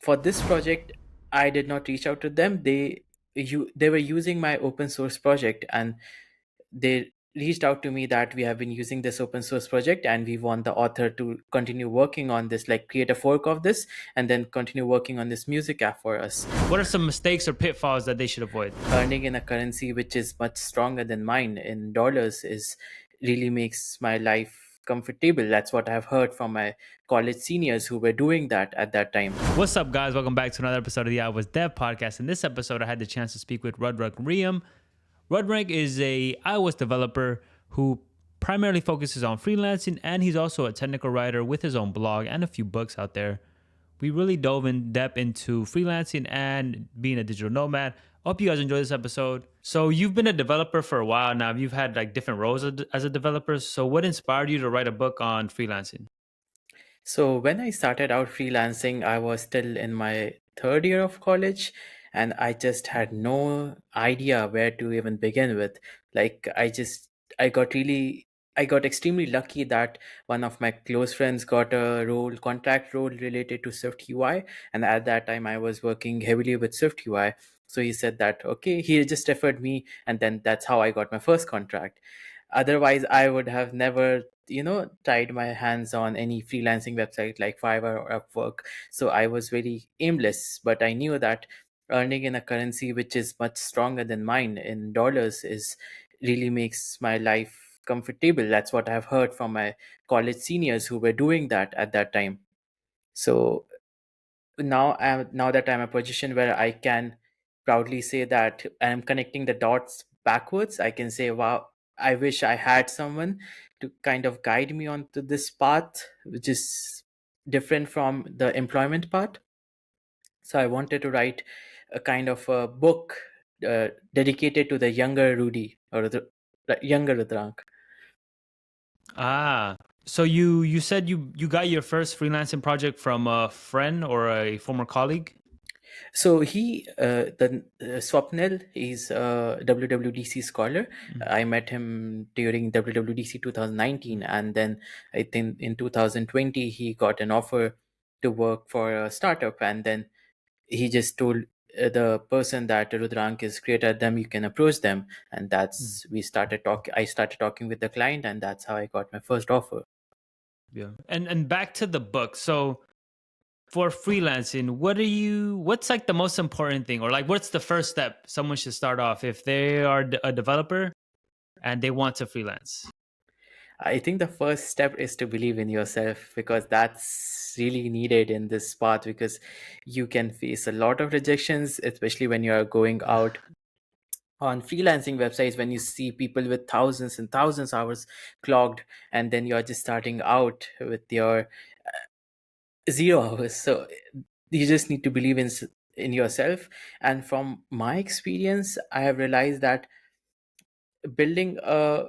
for this project, I did not reach out to them. They were using my open source project, and they reached out to me that we have been using this open source project and we want the author to continue working on this, like create a fork of this and then continue working on this music app for us. What are some mistakes or pitfalls that they should avoid? Earning in a currency which is much stronger than mine in dollars is really makes my life comfortable. That's what I've heard from my college seniors who were doing that at that time. What's up, guys? Welcome back to another episode of the iOS Dev Podcast. In this episode, I had the chance to speak with Rudrank Riyam. Rudrank is a iOS developer who primarily focuses on freelancing, and he's also a technical writer with his own blog and a few books out there. We really dove in depth into freelancing and being a digital nomad. I hope you guys enjoy this episode. So you've been a developer for a while now. You've had like different roles as a developer. So what inspired you to write a book on freelancing? So when I started out freelancing, I was still in my third year of college and I just had no idea where to even begin with. Like I got really I got extremely lucky that one of my close friends got a contract role related to Swift UI, and at that time I was working heavily with Swift UI. So he said that okay, he just referred me, and then that's how I got my first contract. Otherwise, I would have never tried my hands on any freelancing website like Fiverr or Upwork. So I was very aimless, but I knew that earning in a currency which is much stronger than mine in dollars is really makes my life comfortable. That's what I've heard from my college seniors who were doing that at that time. So now that I'm a position where I can proudly say that I'm connecting the dots backwards, I can say, wow, I wish I had someone to kind of guide me onto this path, which is different from the employment part. So I wanted to write a kind of a book dedicated to the younger Rudy or the younger Rudrank. Ah, so you said you got your first freelancing project from a friend or a former colleague? So Swapnil, he's a WWDC scholar. Mm. I met him during WWDC 2019, and then I think in 2020 he got an offer to work for a startup, and then he just told the person that Rudrank is great at them, you can approach them, and Mm. that's we started talking. I started talking with the client, and that's how I got my first offer. Yeah. And back to the book. So for freelancing, what's like the most important thing, or like what's the first step someone should start off if they are a developer and they want to freelance? I think the first step is to believe in yourself because that's really needed in this path because you can face a lot of rejections, especially when you're going out on freelancing websites when you see people with thousands and thousands hours clogged and then you're just starting out with your 0 hours. So you just need to believe in yourself. And from my experience, I have realized that building a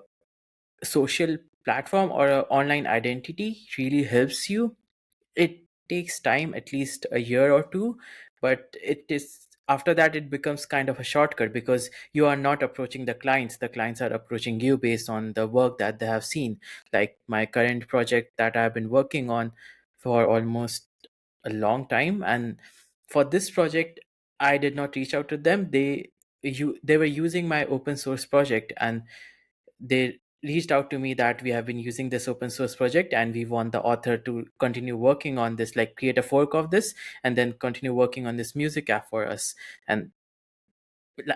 social platform or an online identity really helps you. It takes time, at least a year or two, but it is after that it becomes kind of a shortcut because you are not approaching the clients are approaching you based on the work that they have seen. Like my current project that I've been working on for almost a long time, and for this project I did not reach out to them. They were using my open source project, and they reached out to me that we have been using this open source project and we want the author to continue working on this, like create a fork of this and then continue working on this music app for us. And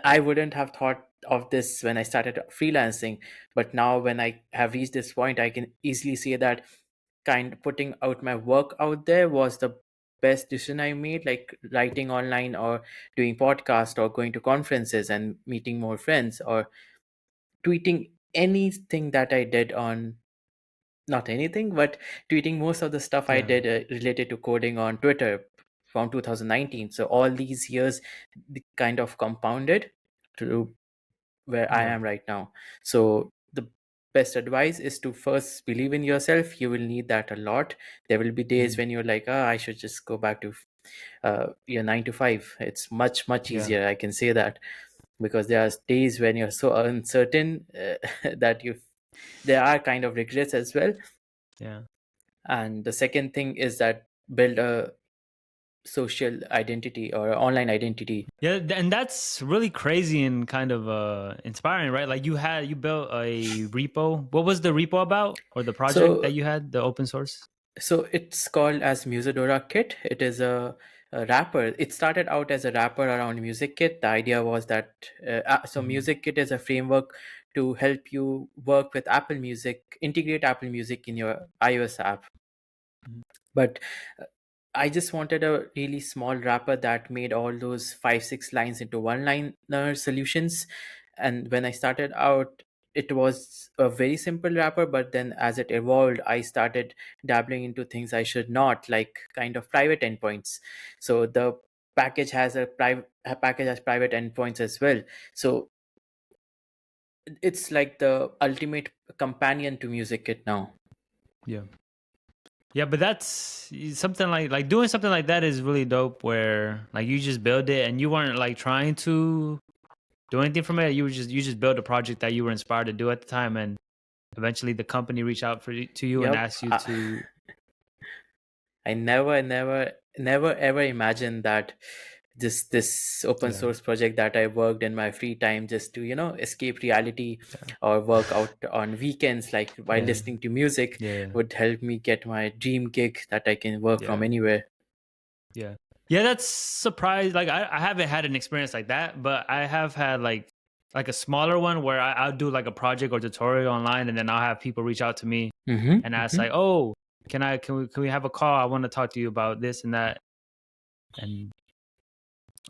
I wouldn't have thought of this when I started freelancing, but now when I have reached this point, I can easily say that kind putting out my work out there was the best decision I made, like writing online or doing podcast or going to conferences and meeting more friends or tweeting anything that I did on, not anything, but tweeting most of the stuff I Yeah. did related to coding on Twitter from 2019. So all these years kind of compounded to where I Yeah. am right now. So the best advice is to first believe in yourself. You will need that a lot. There will be days Mm. when you're like, I should just go back to your 9 to 5. It's much Yeah. easier. I can say that because there are days when you're so uncertain that you there are kind of regrets as well. Yeah. And the second thing is that build a social identity or online identity. Yeah, and that's really crazy and kind of inspiring, right? Like you built a repo. What was the repo about, or the project that So you had, the open source? so it's called as Musadora Kit. It is a wrapper. It started out as a wrapper around Music Kit. The idea was that Hmm. Music Kit is a framework to help you work with Apple Music, integrate Apple Music in your iOS app. But uh, I just wanted a really small wrapper that made all those 5 6 lines into one liner solutions. And when I started out, it was a very simple wrapper, but then as it evolved, I started dabbling into things I should not, like kind of private endpoints. So the package has private endpoints as well. So it's like the ultimate companion to Music Kit now. Yeah. Yeah, but that's something like doing something like that is really dope. Where like you just build it and you weren't like trying to do anything from it. You just built a project that you were inspired to do at the time, and eventually the company reached out to you and Yep. asked you to. I never ever imagined that this open Yeah, source project that I worked in my free time just to, escape reality yeah, or work out on weekends, like while yeah, listening to music, yeah, would help me get my dream gig that I can work from yeah, anywhere. yeah. Yeah, that's surprised. Like I haven't had an experience like that, but I have had like a smaller one where I'll do like a project or tutorial online, and then I'll have people reach out to me and ask Mm-hmm. like, "Oh, can we have a call? I want to talk to you about this and that." And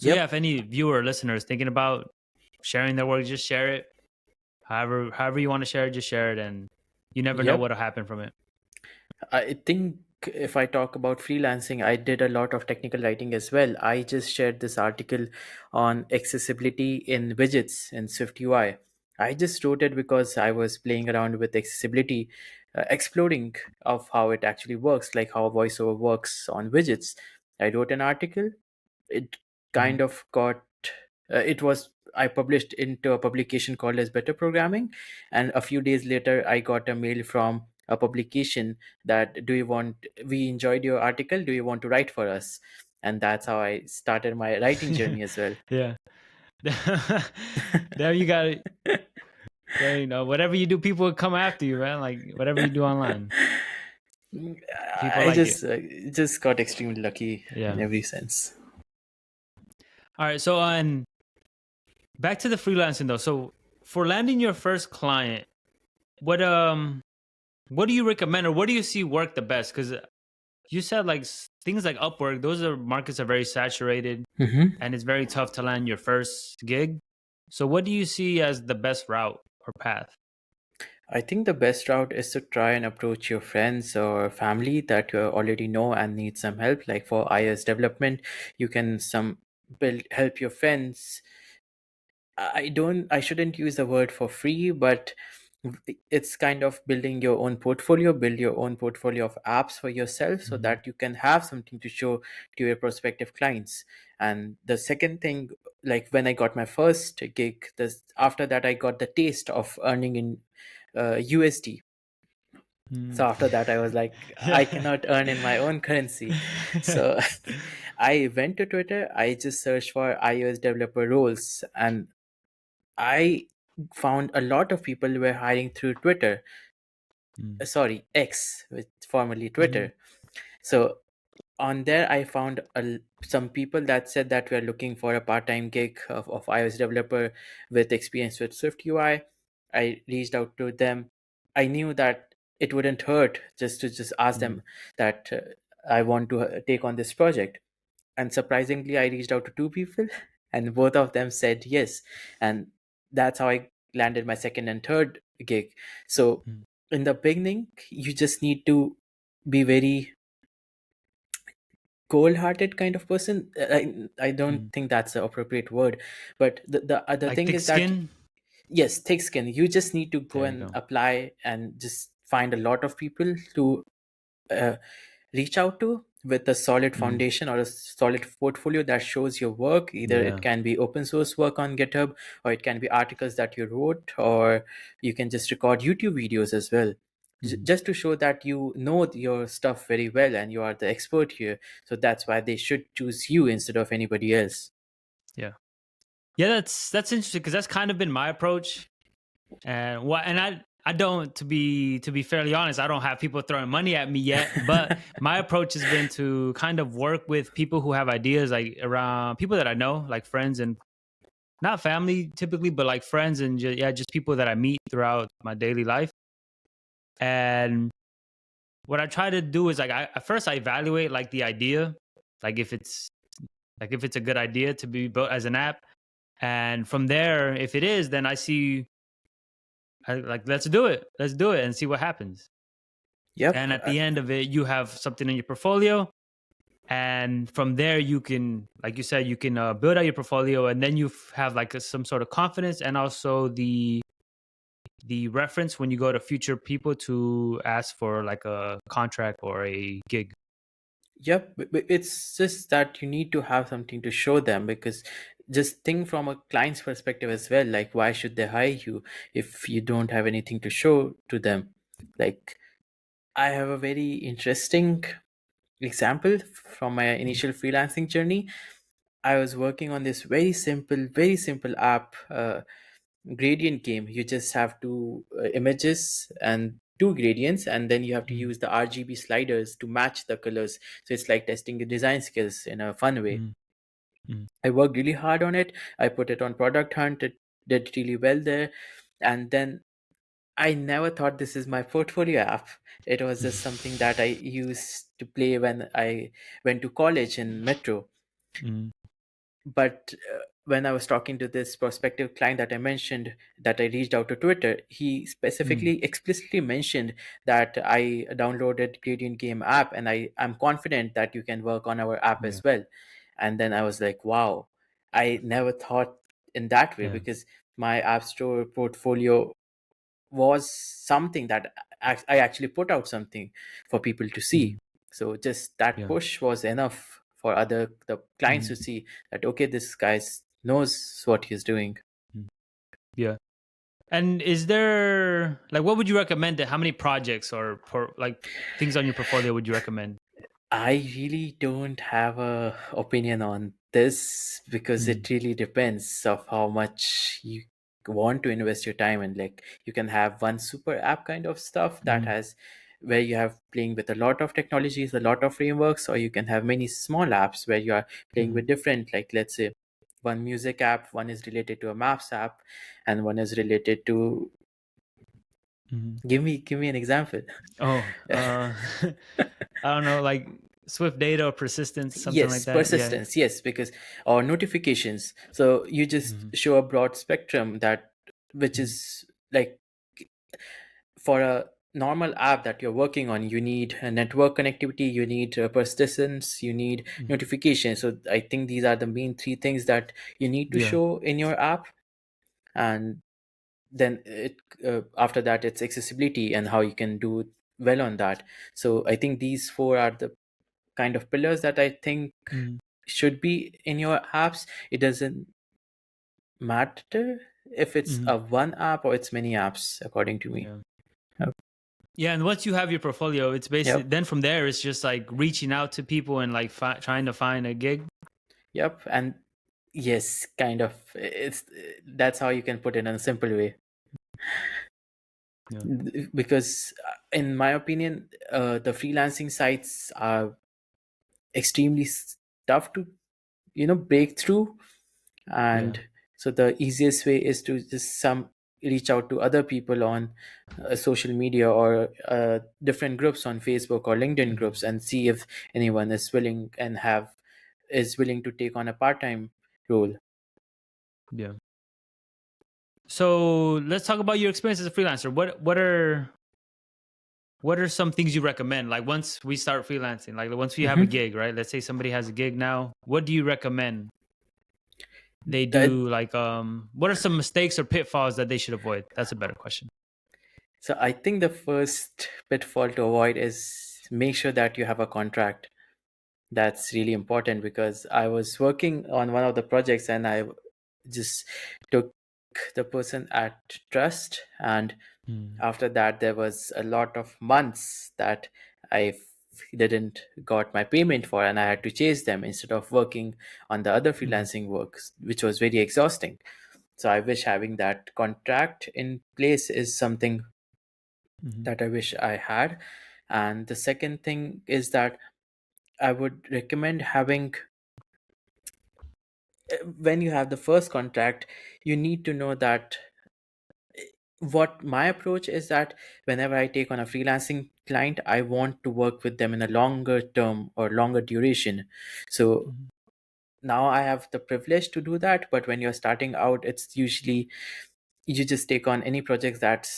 so yeah, Yep. if any viewer or listener is thinking about sharing their work, just share it. However you want to share it, just share it, and you never know Yep. what'll happen from it. I think if I talk about freelancing, I did a lot of technical writing as well. I just shared this article on accessibility in widgets in Swift UI. I just wrote it because I was playing around with accessibility, exploring of how it actually works, like how voiceover works on widgets. I wrote an article. It Mhm. kind of got it was I published into a publication called as Better Programming, and a few days later I got a mail from a publication that, do you want, we enjoyed your article, do you want to write for us? And that's how I started my writing journey as well. Yeah. There you got it. There you know, whatever you do, people will come after you, man. Like whatever you do online, people I like it. just got extremely lucky in Yeah. every sense. All right. So on back to the freelancing though. So for landing your first client, what what do you recommend, or what do you see work the best? Because you said like things like Upwork, those are markets are very saturated, Hmm. and it's very tough to land your first gig. So what do you see as the best route or path? I think the best route is to try and approach your friends or family that you already know and need some help. Like for iOS development, you can some build help your friends. I shouldn't use the word for free, but it's kind of building your own portfolio, build your own portfolio of apps for yourself so Hmm. that you can have something to show to your prospective clients. And the second thing, like when I got my first gig, this after that I got the taste of earning in USD. So Mm. after that, I was like, I Yeah. cannot earn in my own currency. So I went to Twitter. I just searched for iOS developer roles, and I found a lot of people were hiring through Twitter. Mm. Sorry, X, which formerly Mhm. Twitter. So on there I found some people that said that we are looking for a part-time gig of iOS developer with experience with Swift UI. I reached out to them. I knew that it wouldn't hurt just ask Mm. them that I want to take on this project. And surprisingly, I reached out to two people and both of them said yes. And that's how I landed my second and third gig. So Mm. in the beginning, you just need to be very cold-hearted kind of person. I don't Mm. think that's the appropriate word, but the other Like thing thick is that, skin. yes, thick skin. You just need to go There you and go. apply and just find a lot of people to uh, reach out to with a solid Mm. foundation or a solid portfolio that shows your work. Either it Yeah. can be open source work on GitHub, or it can be articles that you wrote, or you can just record YouTube videos as well. Mhm. just to show that you know your stuff very well and you are the expert here. So that's why they should choose you instead of anybody else. Yeah. Yeah, that's interesting because that's kind of been my approach. And what and I don't, to be fairly honest, I don't have people throwing money at me yet, but my approach has been to kind of work with people who have ideas, like around people that I know, like friends and not family typically, but like friends and just people that I meet throughout my daily life. And what I try to do is like at first I evaluate like the idea, like if it's a good idea to be built as an app. And from there, if it is, then I see like let's do it and see what happens. Yep. And at the end of it, you have something in your portfolio. And from there, you can, like you said, you can build out your portfolio, and then you have like some sort of confidence, and also the reference when you go to future people to ask for like a contract or a gig. Yep, but it's just that you need to have something to show them, because just think from a client's perspective as well. Like, why should they hire you if you don't have anything to show to them? Like, I have a very interesting example from my initial freelancing journey. I was working on this very simple app, gradient game. You just have two images and two gradients, and then you have to Mm, use the RGB sliders to match the colors. So it's like testing your design skills in a fun way. mm, mm, I worked really hard on it. I put it on Product Hunt. It did really well there. And then I never thought this is my portfolio app. It was just something that I used to play when I went to college in Metro. mm, But when I was talking to this prospective client that I mentioned, that I reached out to Twitter, he mm. specifically explicitly mentioned that I downloaded Gradient Game app, and I'm confident that you can work on our app Yeah, as well. And then I was like, wow, I never thought in that way, yeah, because my app store portfolio was something that I actually put out something for people to see. mm, So just that yeah, push was enough for the clients mm, to see that, okay, this guy knows what he's doing. mm. Yeah. And is there like what would you recommend? That how many projects or like things on your portfolio would you recommend? I really don't have a opinion on this, because Mm, it really depends of how much you want to invest your time in. Like, you can have one super app kind of stuff that mm, has, where you have playing with a lot of technologies, a lot of frameworks, or you can have many small apps where you are playing mm, with different, like, let's say one music app, one is related to a maps app, and one is related to, mm. give me an example. Oh, I don't know, like Swift data or persistence, something Yes, like that. Yeah. persistence, yes, because, or notifications. So you just Mm, show a broad spectrum, that which mm, is like, for a normal app that you're working on, you need a network connectivity, you need persistence, you need mm. notification. So I think these are the main three things that you need to Yeah. show in your app. And then after that, it's accessibility and how you can do well on that. So I think these four are the kind of pillars that I think Mm, should be in your apps. It doesn't matter if it's mm, a one app or it's many apps, according to me. yeah. Yep. Yeah, and once you have your portfolio, it's basically Yep. then from there it's just like reaching out to people and like trying to find a gig. Yep. And yes, kind of. It's That's how you can put it in a simple way. Yeah. Because in my opinion, the freelancing sites are extremely tough to break through. Yeah. And so the easiest way is to just some reach out to other people on social media, or different groups on Facebook or LinkedIn Mm, groups, and see if anyone is willing and have is willing to take on a part-time role. yeah. So let's talk about your experience as a freelancer. What are some things you recommend? Like once we start freelancing, like once we have a Hmm. gig, right? Let's say somebody has a gig now. What do you recommend they That do? Like what are some mistakes or pitfalls that they should avoid? That's a better question. So I think the first pitfall to avoid is make sure that you have a contract. That's really important, because I was working on one of the projects, and I just took the person at trust, and Mm. After that, there was a lot of months that didn't got my payment for, and I had to chase them instead of working on the other Mm. freelancing works, which was very exhausting. So I wish having that contract in place is something Mm. that I wish I had. And the second thing is that I would recommend having, when you have the first contract, you need to know that, what my approach is that whenever I take on a freelancing client, I want to work with them in a longer term or longer duration. So Mm. now I have the privilege to do that, but when you're starting out, it's usually you just take on any project that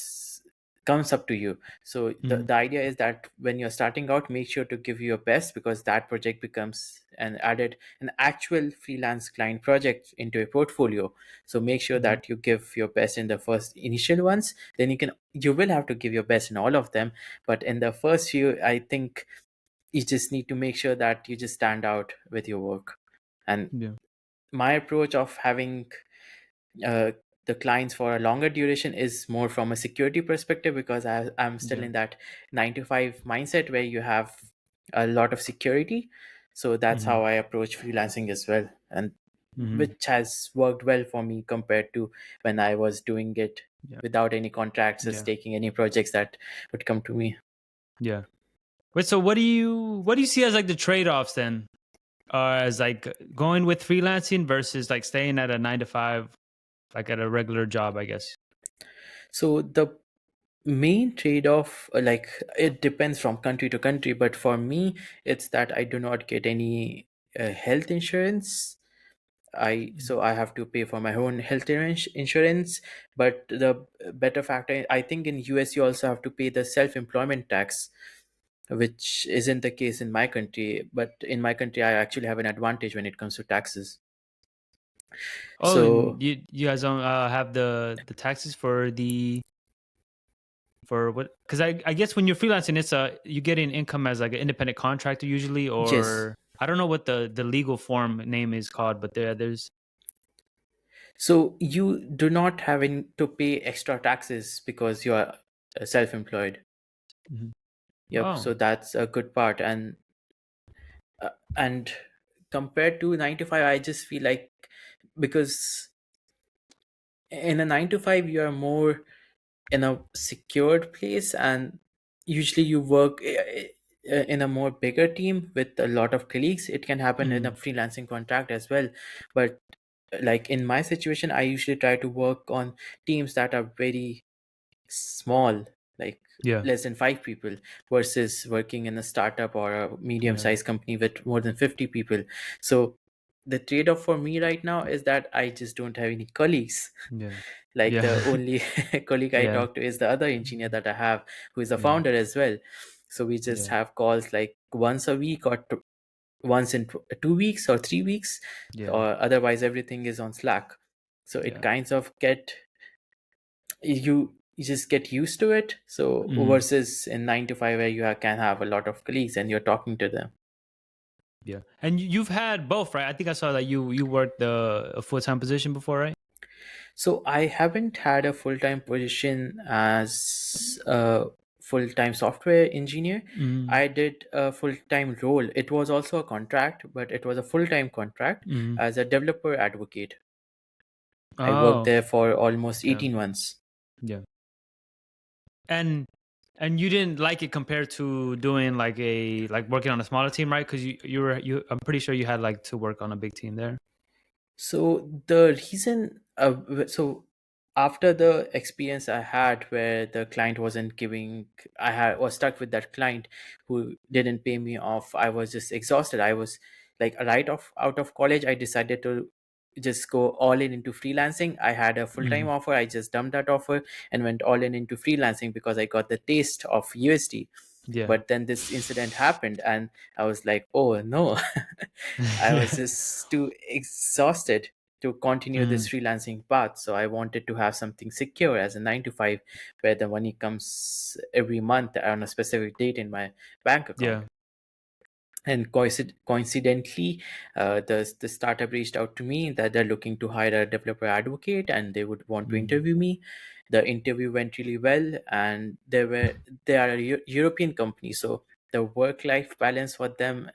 comes up to you. So Mm. the idea is that when you're starting out, make sure to give your best, because that project becomes an actual freelance client project into a portfolio. So make sure Mm. that you give your best in the first initial ones. Then you will have to give your best in all of them, but in the first few, I think you just need to make sure that you just stand out with your work. And Yeah. my approach of having uh, the clients for a longer duration is more from a security perspective, because I'm still Yeah. in that 9 to 5 mindset where you have a lot of security. So that's Mm. how I approach freelancing as well, and Mm. which has worked well for me compared to when I was doing it Yeah. without any contracts, just Yeah. taking any projects that would come to me. Yeah. Wait, so what do you see as like the trade-offs then? As like going with freelancing versus like staying at a 9 to 5, like at a regular job, I guess. So the main trade-off, like, it depends from country to country, but for me, it's that I do not get any health insurance. Mm. So I have to pay for my own health insurance. But the better factor, I think in US you also have to pay the self-employment tax, which isn't the case in my country. But in my country, I actually have an advantage when it comes to taxes. Oh, and So you guys don't have the taxes for the for what? Because I guess when you're freelancing, it's you get an income as like an independent contractor usually, yes, or I don't know what the legal form name is called, but there's. so you do not having to pay extra taxes because you are self-employed. Mhm. Yep, Oh. so that's a good part. And compared to 9 to 5, I just feel like, because in a 9 to 5 you are more in a secured place, and usually you work in a more bigger team with a lot of colleagues. It can happen in a Mm. freelancing contract as well, but like in my situation, I usually try to work on teams that are very small, like Yeah. less than 5 people, versus working in a startup or a medium Yeah. sized company with more than 50 people. So the trade off for me right now is that I just don't have any colleagues. Yeah. Like Yeah. the only colleague I Yeah. talk to is the other engineer that I have, who is the Yeah. founder as well. So we just Yeah. have calls like once a week, or once in 2 weeks or 3 weeks, Yeah. or otherwise everything is on Slack. So it Yeah. kinds of you just get used to it. So Mm. versus in 9 to 5 where can have a lot of colleagues and you're talking to them. Yeah. And you've had both, right? I think I saw that you worked a full-time position before, right? So I haven't had a full-time position as a full-time software engineer. Mm. I did a full-time role. It was also a contract, but it was a full-time contract Mm. as a developer advocate. I worked Oh, there for almost yeah. 18 months. Yeah. And you didn't like it compared to doing like working on a smaller team, right? Because I'm pretty sure you had like to work on a big team there. So the reason, so after the experience I had where the client wasn't giving, was stuck with that client who didn't pay me off. I was just exhausted. I was like, right off out of college, I decided to just go all in into freelancing. I had a full time Mm. offer. I just dumped that offer and went all in into freelancing because I got the taste of USD. Yeah. But then this incident happened, and I was like, oh no. I was just too exhausted to continue this Mm. freelancing path. So I wanted to have something secure as a 9 to 5, where the money comes every month on a specific date in my bank account. Yeah. And coincidentally, the startup reached out to me that they're looking to hire a developer advocate and they would want to Mm. interview me. The interview went really well, and they are a European company, so the work life balance for them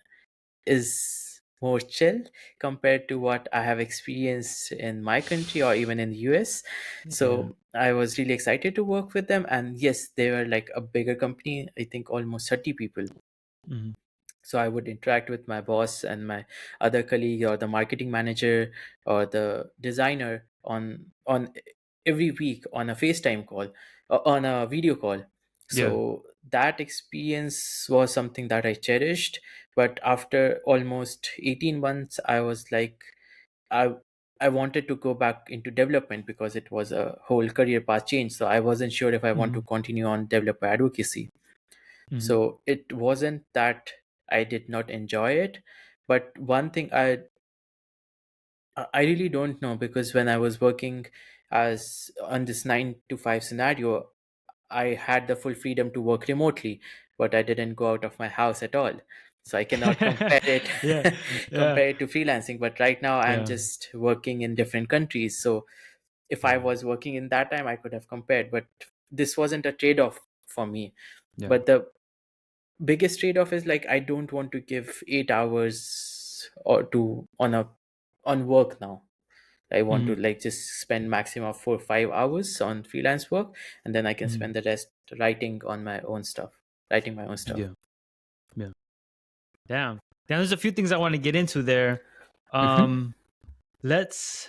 is more chill compared to what I have experienced in my country or even in the US. Yeah. So I was really excited to work with them. And yes, they were like a bigger company, I think almost 30 people. Mhm. So I would interact with my boss and my other colleague or the marketing manager or the designer on every week on a FaceTime call, on a video call. Yeah. So that experience was something that I cherished. But after almost 18 months, I was like, I I wanted to go back into development because it was a whole career path change. So I wasn't sure if I want to Mhm. continue on developer advocacy. Mhm. So it wasn't that I did not enjoy it, but one thing I really don't know, because when I was working as on this 9 to 5 scenario, I had the full freedom to work remotely, but I didn't go out of my house at all. So I cannot compare it Yeah. Yeah. compare it to freelancing. But right now I'm Yeah. just working in different countries. So if I Yeah. was working in that time, I could have compared. But this wasn't a trade-off for me. Yeah. But the biggest trade-off is like I don't want to give 8 hours or two on work now. I want to Mhm. like just spend maximum of 4 or 5 hours on freelance work, and then I can Mhm. spend the rest writing on my own stuff, writing my own stuff. Yeah. Yeah. Damn. Damn, there's a few things I want to get into there. Hmm. Um, let's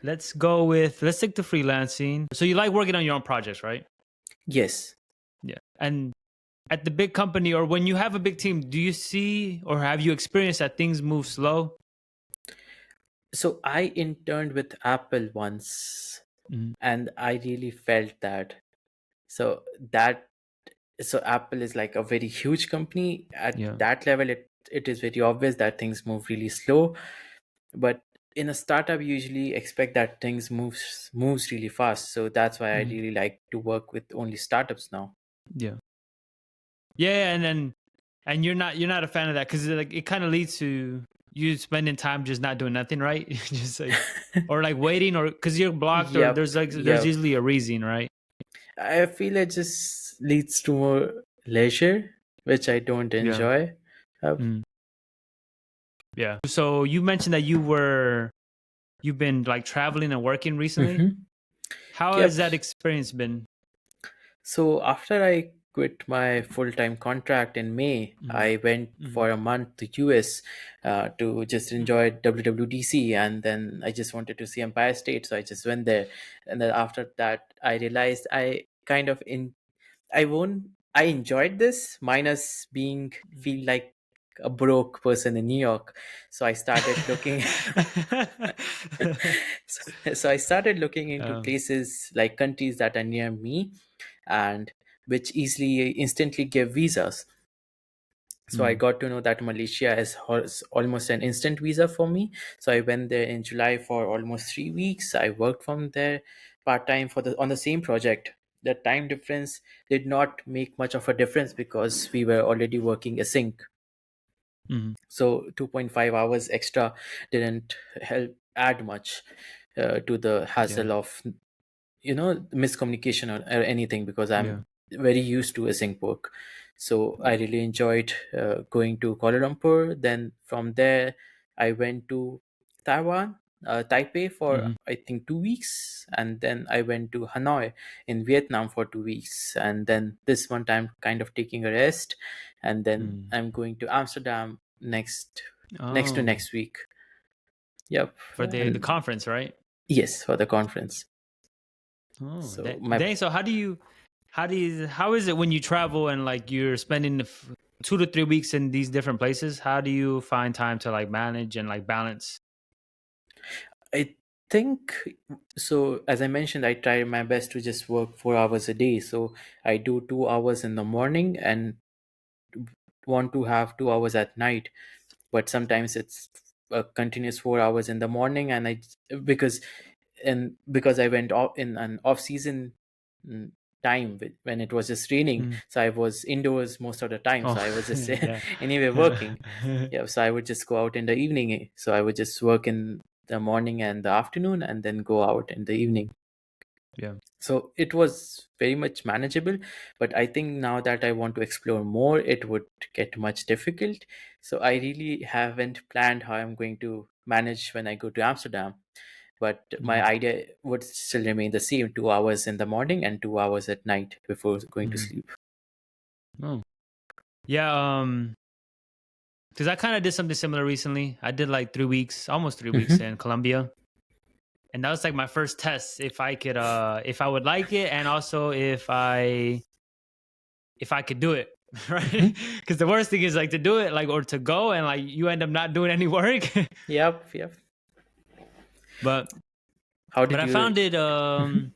let's stick to freelancing. So you like working on your own projects, right? Yes. Yeah. And at the big company or when you have a big team, do you see or have you experienced that things move slow? So I interned with Apple once, Mhm. and I really felt that. So that so Apple is like a very huge company. At Yeah. that level, it is very obvious that things move really slow. But in a startup, you usually expect that things moves really fast. So that's why I Mhm. really like to work with only startups now. Yeah. Yeah, and you're not a fan of that because like it kind of leads to you spending time just not doing nothing, right? Just like or like waiting or because you're blocked or Yep, there's yep. usually a reason, right? I feel it just leads to more leisure, which I don't Yeah. enjoy. Mm. Yeah. So you mentioned that you've been like traveling and working recently. Mm-hmm. How has Yep. that experience been? So after I quit my full-time contract in May, Mm-hmm. I went Mm-hmm. for a month to US to just enjoy WWDC, and then I just wanted to see Empire State, so I just went there. And then after that, I realized I kind of in I won't I enjoyed this minus being feel like a broke person in New York. So I started looking so I started looking into um, places like countries that are near me and which easily instantly give visas. So I mm, got to know that Malaysia is almost an instant visa for me. So I went there in July for almost 3 weeks. I worked from there part time for the on the same project. The time difference did not make much of a difference because we were already working async. mm, So 2.5 hours extra didn't help add much to the yeah, hassle of miscommunication or anything, because yeah, I'm very used to async work. So I really enjoyed going to Kuala Lumpur. Then from there I went to Taiwan, Taipei for mm, I think 2 weeks, and then I went to Hanoi in Vietnam for 2 weeks, and then this month I'm kind of taking a rest, and then mm. I'm going to Amsterdam next to Oh, next week. Yep. for the And conference, right? yes, for the conference. Oh, So my dang. So how is it when you travel and like you're spending 2 to 3 weeks in these different places? How do you find time to like manage and like balance? I think so. As I mentioned, I try my best to just work 4 hours a day. So I do 2 hours in the morning and want to have 2 hours at night. But sometimes it's a continuous 4 hours in the morning, and because because I went off in an off season mm, time when it was just raining, Mm. so I was indoors most of the time. Oh, So I was just yeah. anyway working. Yeah, so I would just go out in the evening. So I would just work in the morning and the afternoon, and then go out in the evening. Yeah. So it was very much manageable, but I think now that I want to explore more, it would get much difficult. So I really haven't planned how I'm going to manage when I go to Amsterdam, but my Mm-hmm. idea would still remain the same: 2 hours in the morning and 2 hours at night before going to Mm-hmm. sleep. Oh. Yeah. Because I kind of did something similar recently. I did like 3 weeks, almost 3 weeks Hmm. in Colombia, and that was like my first test if I could, if I would like it, and also if I could do it, right? Hmm. Because the worst thing is like to do it, like or to go and like you end up not doing any work. Yep, yep. but How but did you? Mhm.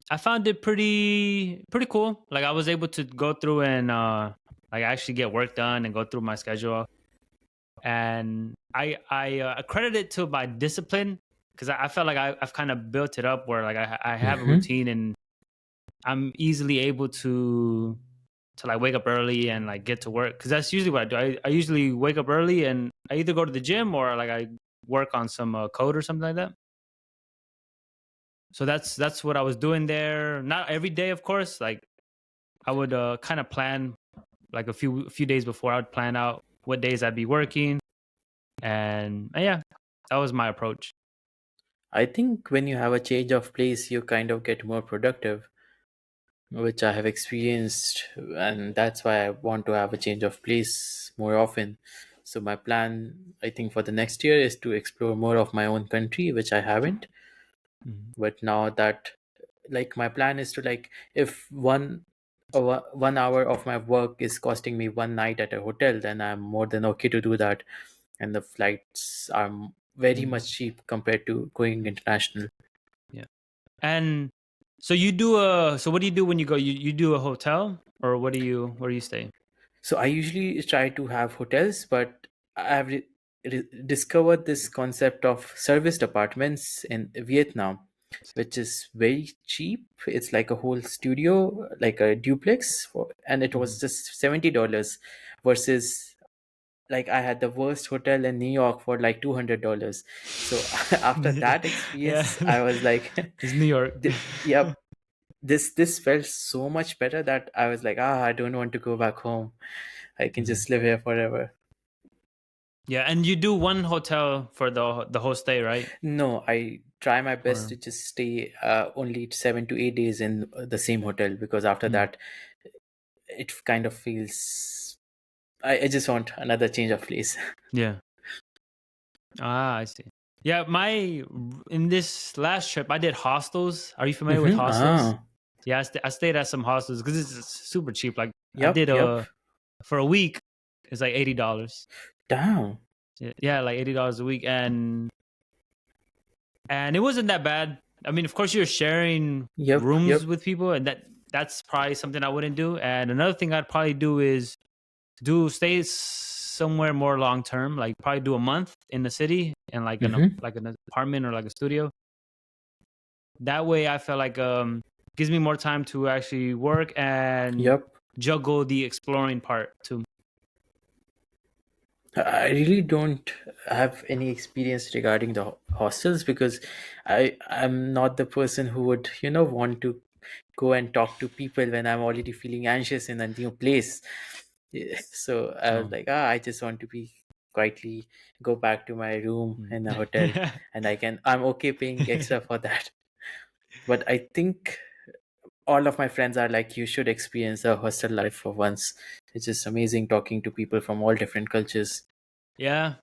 I found it pretty cool. Like I was able to go through and like actually get work done and go through my schedule, and I credit it to my discipline because I felt like I've kind of built it up where like I have a Mhm. routine and I'm easily able to like wake up early and like get to work because that's usually what I do. I usually wake up early and I either go to the gym or like I work on some code or something like that. So that's what I was doing there. Not every day, of course. Like I would kind of plan like a few days before. I would plan out what days I'd be working, and yeah, that was my approach. I think when you have a change of place, you kind of get more productive, which I have experienced, and that's why I want to have a change of place more often. So my plan, I think, for the next year is to explore more of my own country, which I haven't. Mhm. But now that, like, my plan is to, like, if 1 hour of my work is costing me one night at a hotel, then I'm more than okay to do that, and the flights are very Mhm. much cheap compared to going Mhm. international. Yeah. And so you do a so what do you do when you go? You do a hotel or what do you where do you stay? So I usually try to have hotels, but I've discovered this concept of serviced apartments in Vietnam, which is very cheap. It's like a whole studio, like a duplex, and it Mm-hmm. was just $70 versus, like, I had the worst hotel in New York for like $200. So after that Yeah, experience, I was like, it's New York. yep, this felt so much better that I was like, I don't want to go back home. I can Mhm. just live here forever. Yeah, and you do one hotel for the whole stay, right? No, I try my best Or to just stay only 7 to 8 days in the same hotel, because after mm, that, it kind of feels. I just want another change of place. yeah. Ah, I see. Yeah, my in this last trip, I did hostels. Are you familiar with Mm-hmm. hostels? Ah, Yeah, I stayed at some hostels because it's super cheap. Like I did yep, yep. for a week, it's like $80. Damn. Yeah, like $80 a week, and it wasn't that bad. I mean, of course, you're sharing Yep, rooms yep. with people, and that's probably something I wouldn't do. And another thing I'd probably do is do stay somewhere more long term, like probably do a month in the city and Mm-hmm. like an apartment or like a studio. That way, I feel like gives me more time to actually work and Yep. juggle the exploring part too. I really don't have any experience regarding the hostels, because I'm not the person who would, want to go and talk to people when I'm already feeling anxious in a new place. Yeah, so I was Oh. like, I just want to be quietly go back to my room Mm. in a hotel, and I'm okay paying extra for that. But I think all of my friends are like, you should experience a hostel life for once. It's just amazing talking to people from all different cultures. Yeah,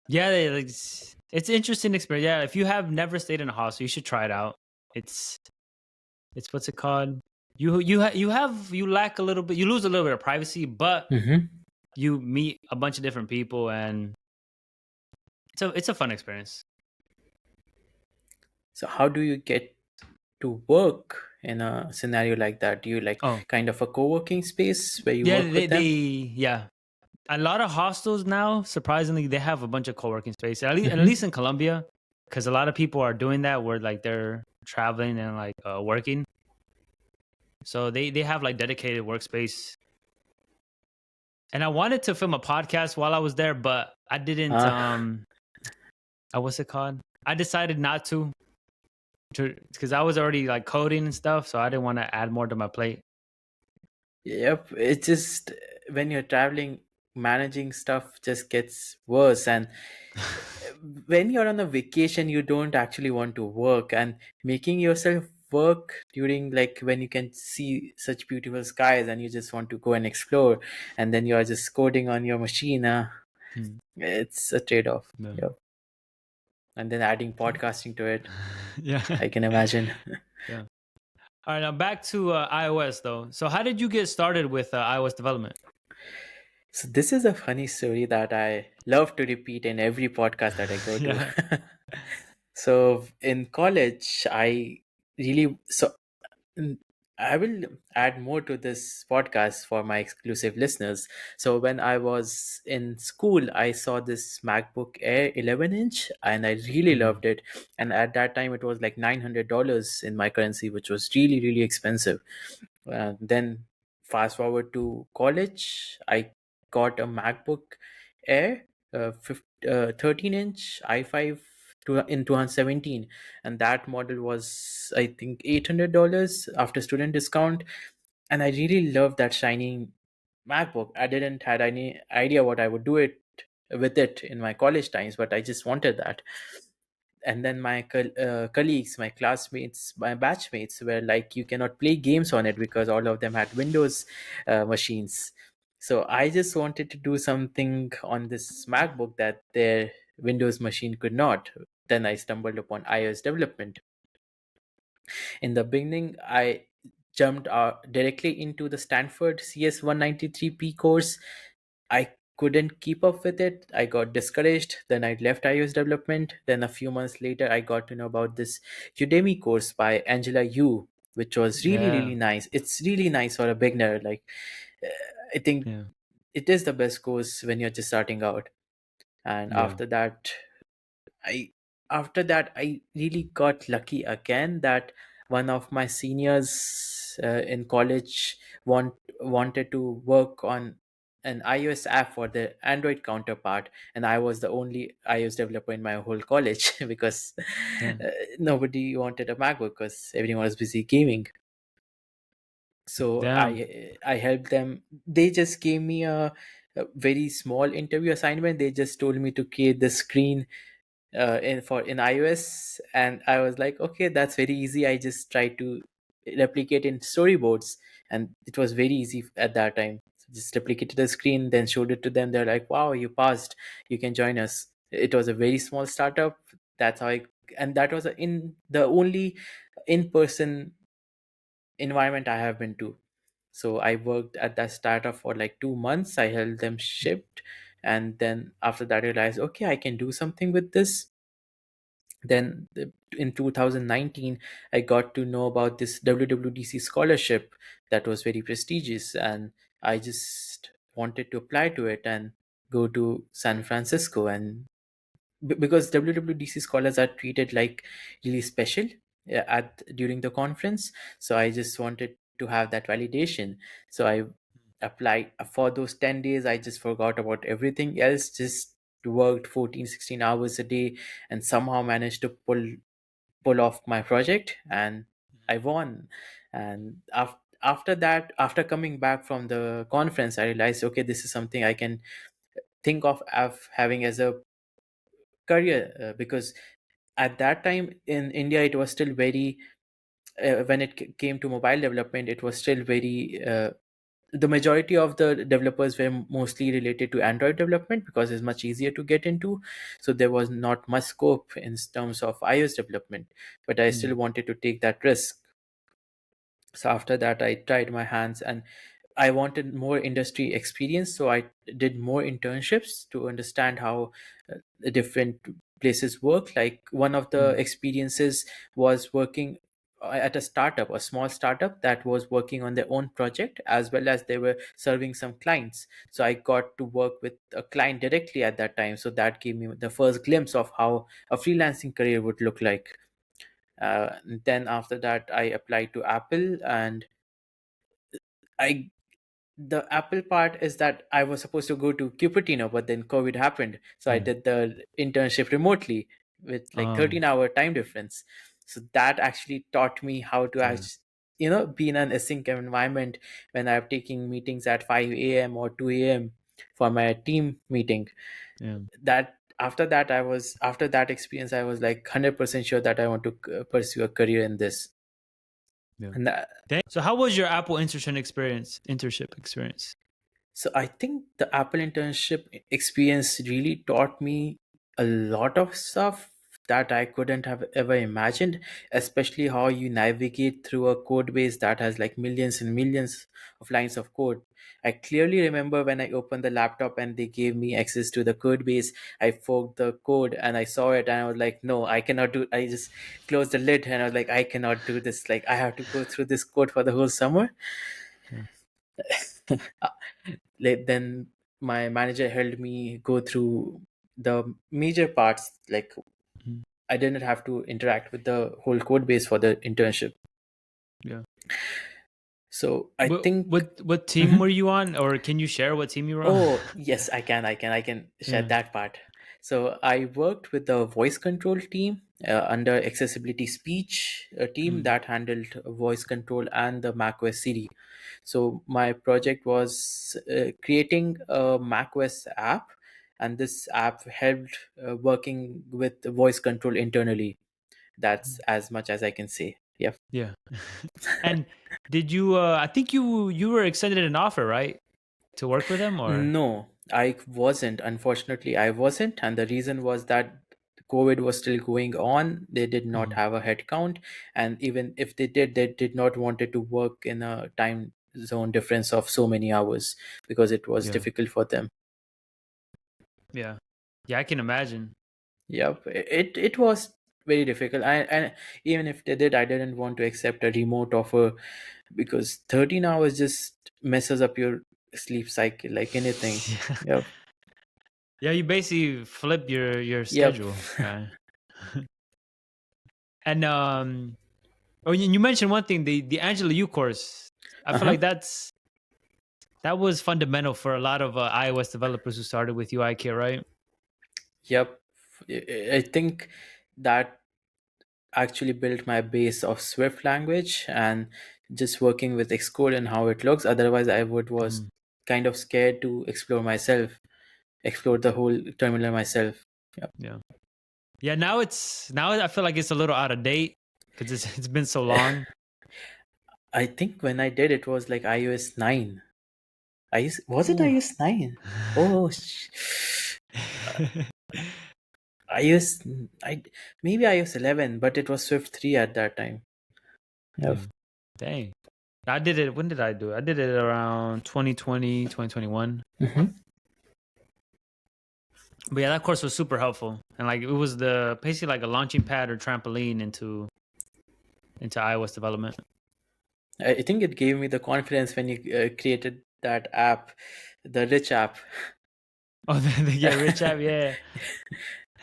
yeah, it's interesting experience. Yeah, if you have never stayed in a hostel, you should try it out. It's it's what's it called? You lack a little bit. You lose a little bit of privacy, but Hmm. you meet a bunch of different people, and it's a fun experience. So how do you get to work in a scenario like that? Do you like Oh, kind of a co-working space where you yeah, work with they them? yeah. A lot of hostels now, surprisingly, they have a bunch of co-working space. At Hmm. least in Colombia, because a lot of people are doing that where like they're traveling and like working. So they have like dedicated workspace. And I wanted to film a podcast while I was there, but I didn't Ah. what's it called? I decided not to Because I was already like coding and stuff, so I didn't want to add more to my plate. Yep, it's just when you're traveling, managing stuff just gets worse. And when you're on a vacation, you don't actually want to work, and making yourself work during like when you can see such beautiful skies and you just want to go and explore, and then you're just coding on your machine. Hmm. It's a trade-off. No. Yep. And then adding podcasting to it, Yeah. I can imagine. Yeah. All right, now back to iOS though. So how did you get started with iOS development? So this is a funny story that I love to repeat in every podcast that I go to. Yeah. So in college, mm, I will add more to this podcast for my exclusive listeners. So when I was in school, I saw this MacBook Air 11-inch and I really Mm. loved it. And at that time, it was like $900 in my currency, which was really, really expensive. Then fast forward to college, I got a MacBook Air, 13-inch i5 in 2017, and that model was I think $800 after student discount, and I really loved that shiny MacBook. I didn't had any idea what I would do it with it in my college times, but I just wanted that. And then my colleagues, my classmates, my batchmates were like, you cannot play games on it because all of them had Windows machines. So I just wanted to do something on this MacBook that their Windows machine could not. Then I stumbled upon iOS development. In the beginning, I jumped directly into the Stanford CS 193P course. I couldn't keep up with it. I got discouraged. Then I left iOS development. Then a few months later, I got to know about this Udemy course by Angela Yu, which was really, Yeah. really nice. It's really nice for a beginner. Like, uh, I think Yeah. it is the best course when you're just starting out. And Yeah. I after that I really got lucky again that one of my seniors in college wanted to work on an iOS app for the Android counterpart, and I was the only iOS developer in my whole college because Yeah. nobody wanted a MacBook because everyone was busy gaming. So Damn. I helped them. They just gave me a very small interview assignment. They just told me to create the screen in iOS, and I was like, okay, that's very easy. I just tried to replicate in storyboards, and it was very easy at that time. So just replicated the screen, then showed it to them. They're like, wow, you passed. You can join us. It was a very small startup. That's how and that was in the only in-person environment I have been to. So I worked at that startup for like 2 months. I held them shipped, and then after that, I realized, okay, I can do something with this. Then in 2019, I got to know about this WWDC scholarship that was very prestigious, and I just wanted to apply to it and go to San Francisco. And because WWDC scholars are treated like really special at during the conference, so I just wanted to have that validation. So I applied for those 10 days. I just forgot about everything else, just worked 14, 16 hours a day, and somehow managed to pull off my project, and I won. And after that, after coming back from the conference, I realized, okay, this is something I can think of having as a career, because at that time in India it was still very when it came to mobile development, it was still very the majority of the developers were mostly related to Android development because it's much easier to get into. So there was not much scope in terms of iOS development, but I Mm. still wanted to take that risk. So after that, I tried my hands, and I wanted more industry experience. So I did more internships to understand how the different places work. Like one of the Mm. experiences was working at a startup, a small startup that was working on their own project, as well as they were serving some clients. So I got to work with a client directly at that time. So that gave me the first glimpse of how a freelancing career would look like. Then after that, I applied to Apple, and I the Apple part is that I was supposed to go to Cupertino, but then COVID happened. So I Yeah. did the internship remotely with like Um. 13-hour time difference. So that actually taught me how to Yeah. be in an async environment when I'm taking meetings at 5 a.m. or 2 a.m. for my team meeting. Yeah. That after that experience, I was like 100% sure that I want to pursue a career in this. Yeah. And Dang. So how was your Apple internship experience? so I think the Apple internship experience really taught me a lot of stuff that I couldn't have ever imagined, especially how you navigate through a code base that has like millions and millions of lines of code. I clearly remember when I opened the laptop and they gave me access to the code base, I forked the code and I saw it and I was like, no, I cannot do. I just closed the lid and I was like, I cannot do this. Like, I have to go through this code for the whole summer. Yeah. Then my manager helped me go through the major parts. Like, Mhm. I didn't have to interact with the whole code base for the internship. Yeah. So I What think. what team Mhm. were you on, or can you share what team you were on? Oh, yes, I can share Yeah. that part. So I worked with the voice control team under accessibility speech, a team Mm. that handled voice control and the macOS Siri. So my project was creating a macOS app, and this app helped working with the voice control internally. That's as much as I can say. Yeah. Yeah. And did you? I think you were extended an offer, right, to work with them, or? No, I wasn't. Unfortunately, I wasn't. And the reason was that COVID was still going on. They did not Mhm. have a headcount. And even if they did not wanted to work in a time zone difference of so many hours because it was Yeah. difficult for them. Yeah. Yeah, I can imagine. Yep. It was very difficult. And even if they did, I didn't want to accept a remote offer because 13 hours just messes up your sleep cycle like anything. Yeah. Yep. Yeah, you basically flip your Yep. schedule, right? And oh, you mentioned one thing, the Angela U course. I feel Uh-huh. like that was fundamental for a lot of iOS developers who started with UIK, right? Yep. I think that actually built my base of Swift language and just working with Xcode and how it looks. Otherwise, I would was Mhm. kind of scared to explore the whole terminal myself. Yep. Yeah. Yeah, now I feel like it's a little out of date because it's been so long. I think when I did it was like iOS 9. Was it Ooh. iOS 9? Oh, iOS I maybe iOS 11, but it was Swift 3 at that time. Yep. Yeah. Dang. I did it. When did I do it? I did it around 2020, 2021. Mhm. But yeah, that course was super helpful. And like it was the basically like a launching pad or trampoline into iOS development. I think it gave me the confidence when you created that app, the Rich app. Oh, the Get Rich app, yeah.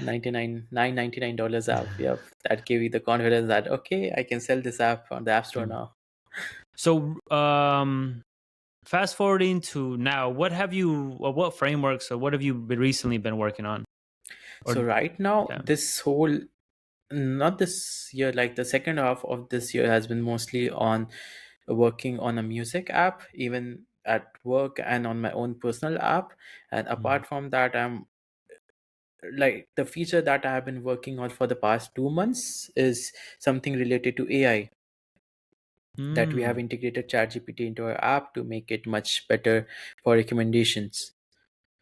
99 $9.99 app. Yep. That gave you the confidence that okay, I can sell this app on the App Store Yeah. now. So fast forwarding to now, what have you or what frameworks or what have you recently been working on? So Or right now, yeah. this whole not this year, like the second half of this year has been mostly on working on a music app, even at work and on my own personal app. And Mhm. apart from that, I'm like the feature that I have been working on for the past 2 months is something related to AI, that we have Mm, integrated ChatGPT into our app to make it much better for recommendations.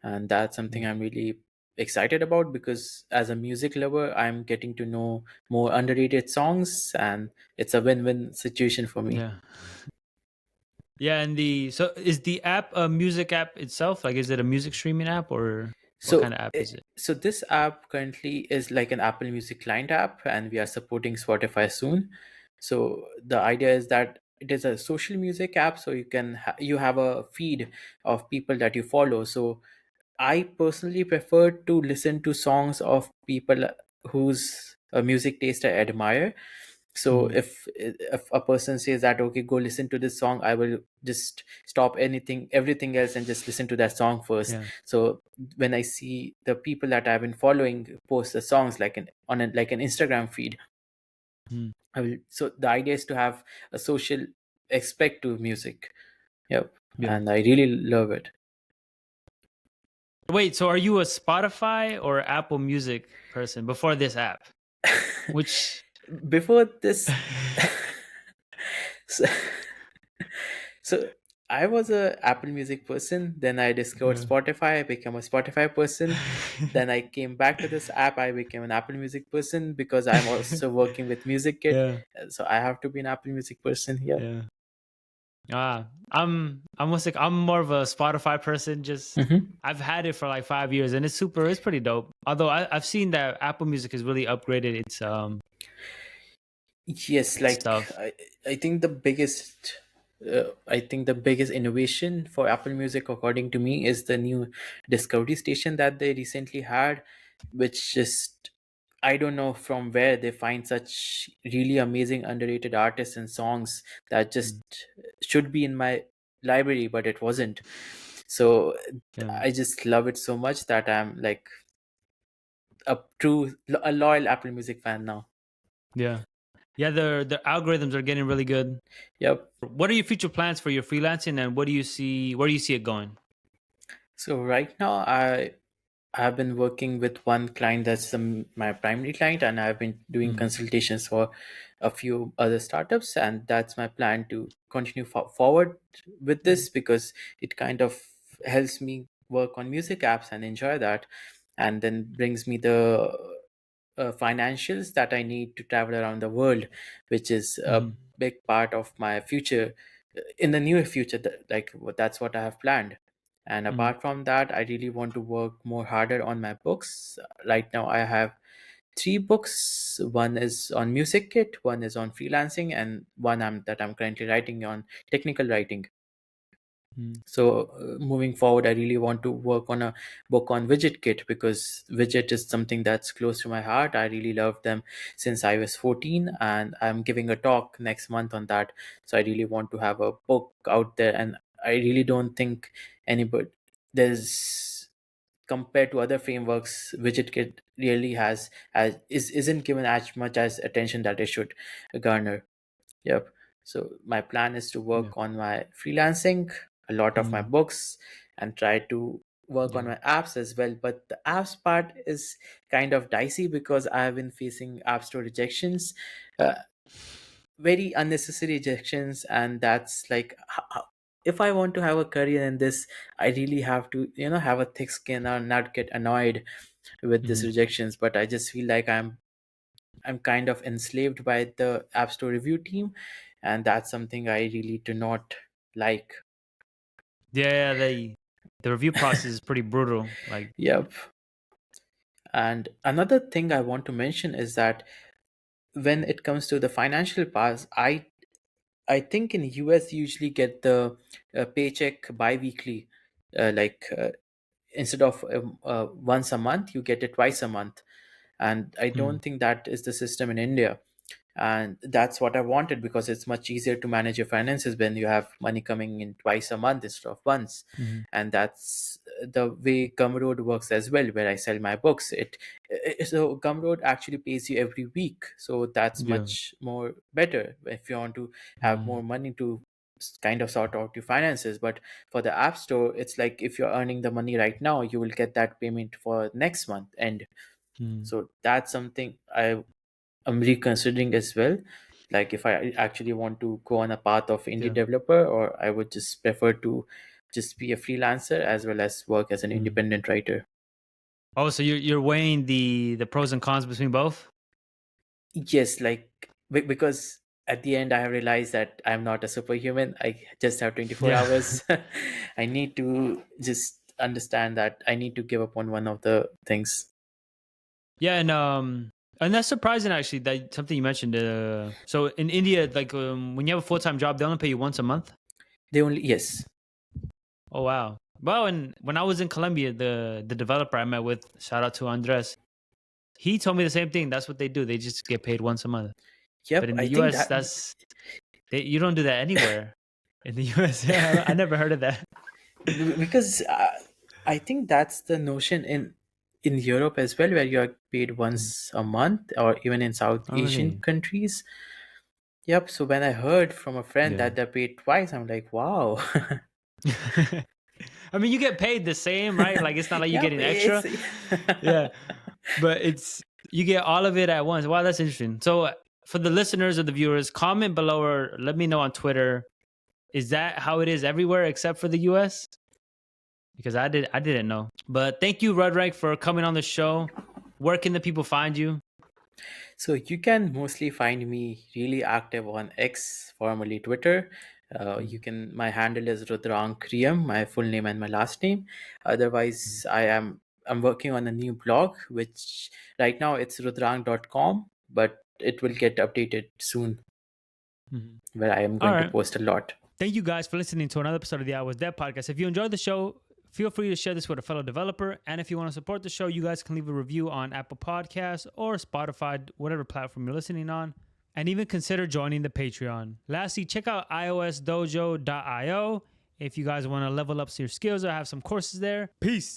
And that's something yeah. I'm really excited about because as a music lover, I'm getting to know more underrated songs, and it's a win-win situation for me. Yeah. Yeah, and the so is the app a music app itself? Like is it a music streaming app or what kind So, of app is it? so this app currently is like an Apple Music client app, and we are supporting Spotify soon. So the idea is that it is a social music app, so you have a feed of people that you follow. So I personally prefer to listen to songs of people whose music taste I admire. So Mm, if a person says that okay, go listen to this song, I will just stop everything else and just listen to that song first. yeah. So when I see the people that I've been following post the songs like an Instagram feed, Mm. So the idea is to have a social aspect to music. Yep. Yeah. And I really love it. Wait, so are you a Spotify or Apple Music person before this app? Which Before this, so, so I was a Apple Music person. Then I discovered yeah. Spotify. I became a Spotify person. Then I came back to this app. I became an Apple Music person because I'm also working with Music Kit. yeah. So I have to be an Apple Music person. Yeah. Yeah. I'm almost like I'm more of a Spotify person. Just Hmm. I've had it for like 5 years, and it's pretty dope. Although I've seen that Apple Music has really upgraded its Yes, like stuff. I think the biggest I think the biggest innovation for Apple Music, according to me, is the new Discovery station that they recently had, which just I don't know from where they find such really amazing underrated artists and songs that just Mm. should be in my library, but it wasn't. So Yeah, I just love it so much that I'm like a loyal Apple Music fan now. yeah, yeah. The algorithms are getting really good. Yep. What are your future plans for your freelancing, and what do you see? Where do you see it going? So right now I've been working with one client that's my primary client, and I've been doing Mm. consultations for a few other startups, and that's my plan to continue forward with Mm. this because it kind of helps me work on music apps and enjoy that, and then brings me the financials that I need to travel around the world, which is a Mm. big part of my future in the near future. That's what I have planned. And Mm. apart from that, I really want to work more harder on my books. Right now, I have three books. One is on music kit, one is on freelancing, and one that I'm currently writing on technical writing. Mm. So moving forward, I really want to work on a book on widget kit because widget is something that's close to my heart. I really love them since I was 14, and I'm giving a talk next month on that. So I really want to have a book out there, and I really don't think anybody there's compared to other frameworks, widget kit really isn't given as much as attention that it should garner. Yep. So my plan is to Yeah. work on my freelancing, a lot of my Mm. books, and try to work on Yeah. my apps as well. But the apps part is kind of dicey because I have been facing app store rejections, uh, very unnecessary rejections, and that's like if I want to have a career in this, I really have to have a thick skin or not get annoyed with these Mm. rejections. But I just feel like I'm kind of enslaved by the App Store review team, and that's something I really do not like. Yeah, the review process is pretty brutal. Like, Yep. And another thing I want to mention is that when it comes to the financial parts, I think in US you usually get the paycheck bi-weekly, like instead of once a month, you get it twice a month, and I mm. don't think that is the system in India. And that's what I wanted because it's much easier to manage your finances when you have money coming in twice a month instead of once. Mm. And that's the way Gumroad works as well, where I sell my books. So Gumroad actually pays you every week, so that's Yeah. much more better if you want to have Mm. more money to kind of sort out your finances. But for the app store, it's like if you're earning the money right now, you will get that payment for next month, and Mm. so that's something I'm reconsidering as well. Like if I actually want to go on a path of indie Yeah. developer, or I would just prefer to just be a freelancer as well as work as an Mm. independent writer. Oh, so you're weighing the pros and cons between both? Yes, like because at the end I have realized that I'm not a superhuman. I just have 24 Yeah. hours. I need to just understand that I need to give up on one of the things. Yeah, and that's surprising actually that something you mentioned. So in India, like when you have a full time job, they only pay you once a month. They only yes. Oh wow. Well, and when I was in Colombia, the developer I met with, shout out to Andres, he told me the same thing. That's what they do. They just get paid once a month. But Yep, in the I think U.S., that you don't do that anywhere. In the U.S., yeah, I never heard of that. because I think that's the notion in in Europe as well, where you are paid Mhm. once a month, or even in South Oh, Asian really? countries. Yep. So when I heard from a friend Yeah. that they're paid twice, I'm like, wow. I mean, you get paid the same, right? Like it's not like you're Yep. getting It's extra. Yeah, but it's you get all of it at once. Wow, that's interesting. So for the listeners or the viewers, comment below or let me know on Twitter. Is that how it is everywhere except for the US? Because I didn't know. But thank you, Rudrank, for coming on the show. Where can the people find you? So you can mostly find me really active on X, formerly Twitter. Mhm, You can. My handle is Rudrank Riyam, my full name and my last name. mhm, Otherwise, I'm working on a new blog, which right now it's rudrank.com, but it will get updated soon, mhm. where I am All going to right. post a lot. Thank you guys for listening to another episode of the I Was Dev podcast. If you enjoyed the show, feel free to share this with a fellow developer. And if you want to support the show, you guys can leave a review on Apple Podcasts or Spotify, whatever platform you're listening on. And even consider joining the Patreon. Lastly, check out iOSdojo.io if you guys want to level up your skills or have some courses there. Peace.